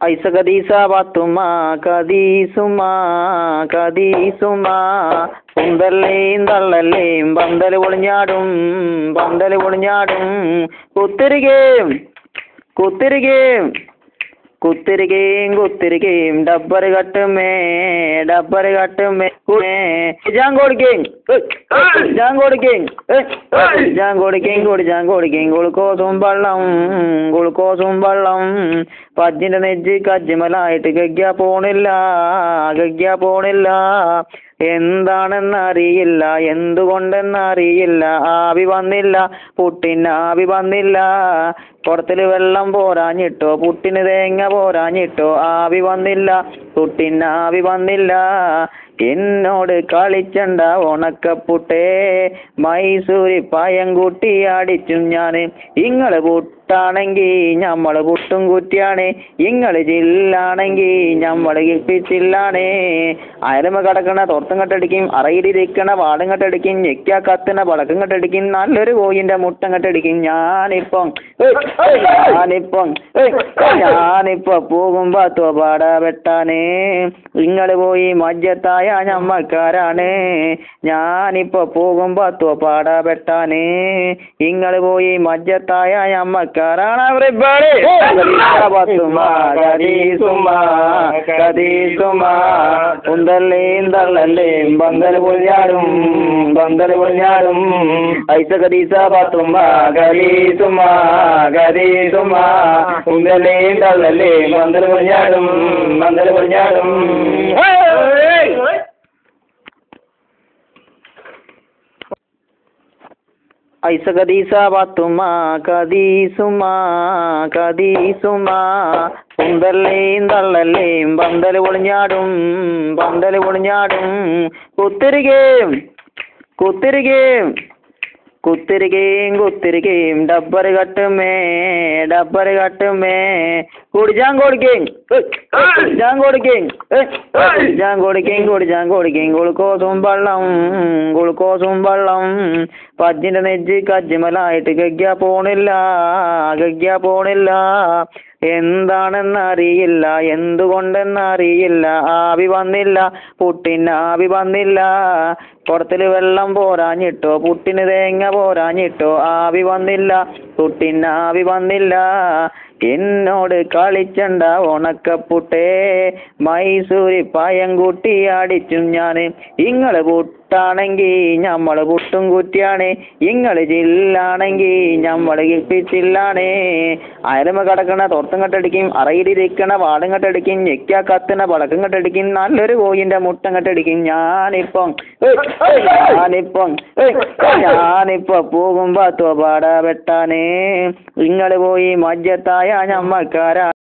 ഐസ കദീസ പാത്തുമ്മ കദീസുമ്മ കദീസുമ്മ കുന്തല്ലേയും തള്ളല്ലേയും പന്തല് പൊളിഞ്ഞാടും പന്തല് പൊളിഞ്ഞാടും കുത്തിരികേം കുത്തിരികേം കുത്തിരികേം കുത്തിരികേം ഡബ്ബറ് കട്ടുമേ ഡബ്ബറ് കട്ടുമേ ജാൻ കൊടുക്കേം ജാൻ കൊടുക്കേം ജാൻ കൊടുക്കേം ജാൻ കൊടുക്കേം ഗുളുക്കോസും വെള്ളം ഗുളുക്കോസും വെള്ളം പജ്ജിന്റെ നെജ്ജ് കജ്ജിമലായിട്ട് ഗഗ്യ പോണില്ല എന്താണെന്നറിയില്ല എന്തുകൊണ്ടെന്നറിയില്ല ആവി വന്നില്ല പുട്ടിന് ആവി വന്നില്ല കുടത്തില് വെള്ളം പോരാഞ്ഞിട്ടോ പുട്ടിന് തേങ്ങ പോരാഞ്ഞിട്ടോ ആവി വന്നില്ല പുട്ടിന് ആവി വന്നില്ല എന്നോട് കളിച്ചണ്ട ഉണക്കപ്പുട്ടേ മൈസൂരി പായം കൂട്ടി അടിച്ചും ഞാന് ഇങ്ങള് പുട്ടാണെങ്കി ഞമ്മള് പുട്ടും കുറ്റിയാണ് ഇങ്ങള് ജില്ലാണെങ്കി ഞമ്മള് കിപ്പിച്ചില്ലാണേ അയലമ കിടക്കണ തോർത്തും കെട്ടടിക്കും അറയിലിരിക്കണ വാടും കെട്ടടിക്കും ഞെക്കാ കത്തണ പടക്കം കെട്ടടിക്കും നല്ലൊരു കോയിന്റെ മുട്ടം കെട്ടടിക്കും ഞാനിപ്പം പോകുമ്പോ തോപാട വെട്ടാനേ ഇങ്ങള് പോയി മജ്ജത്തായ ഞമ്മക്കാരാണ് ഞാനിപ്പോ പോകുമ്പോ തോപാട വെട്ടാനേ ഇങ്ങള് പോയി മജ്ജത്തായ ഞമ്മക്കാരാണ് കുന്തല്ലേയും തള്ളല്ലേയും പന്തല് പൊളിഞ്ഞാടും പന്തല് പൊളിഞ്ഞാടും ഐസ കദീസ പാത്തുമ്മ കദീസുമ്മ കദീസുമ്മ കുന്തല്ലേയും തള്ളല്ലേയും പന്തല് പൊളിഞ്ഞാടും പന്തല് പൊളിഞ്ഞാടും ഐസ കദീസ പാത്തുമ്മ കദീസുമ്മ കദീസുമ്മ കുന്തല്ലേയും തള്ളല്ലേയും പന്തല് പൊളിഞ്ഞാടും പന്തല് പൊളിഞ്ഞാടും കുത്തിരികേം കുത്തിരികേം കുത്തിരികേം കുത്തിരികേം ഡബ്ബറ് കട്ടുമേ ഡബ്ബറ് കട്ടുമേ കുടിച്ചാൻ കൊടുക്കേം ജാൻ കൊടുക്കേം ജാൻ കൊടുക്കേം കുടിച്ചാൻ കൊടുക്കേം ഗുളുക്കോസും വെള്ളം ഗുളുക്കോസും വെള്ളം പജ്ജിന്റെ നെജ്ജ് കജ്ജിമലായിട്ട് ഗഗ്യ പോണില്ല എന്താണെന്നറിയില്ല എന്തുകൊണ്ടെന്നറിയില്ല ആവി വന്നില്ല പുട്ടിന് ആവി വന്നില്ല കുടത്തില് വെള്ളം പോരാഞ്ഞിട്ടോ പുട്ടിന് തേങ്ങ പോരാഞ്ഞിട്ടോ ആവി വന്നില്ല പുട്ടിന് ആവി വന്നില്ല എന്നോട് കളിച്ചണ്ട ഉണക്കപ്പുട്ടേ മൈസൂരി പായം കൂട്ടി അടിച്ചും ഞാന് ഇങ്ങള് പുട്ടാണെങ്കി ഞമ്മള് പുട്ടും കുറ്റിയാണ് ഇങ്ങള് ജില്ലാണെങ്കി ഞമ്മള് കിപ്പിച്ചില്ലാണേ അയലമ കിടക്കണ തോർത്തും കെട്ടടിക്കും അറയിലിരിക്കണ വാടും കെട്ടടിക്കും ഞെക്കാ കത്തണ പടക്കം കെട്ടടിക്കും നല്ലൊരു കോയിന്റെ മുട്ടം കെട്ടടിക്കും ഞാനിപ്പം പോകുമ്പോ തോപാട വെട്ടാനേ ഇങ്ങള് പോയി മജ്ജത്തായ ഞമ്മക്കാരാ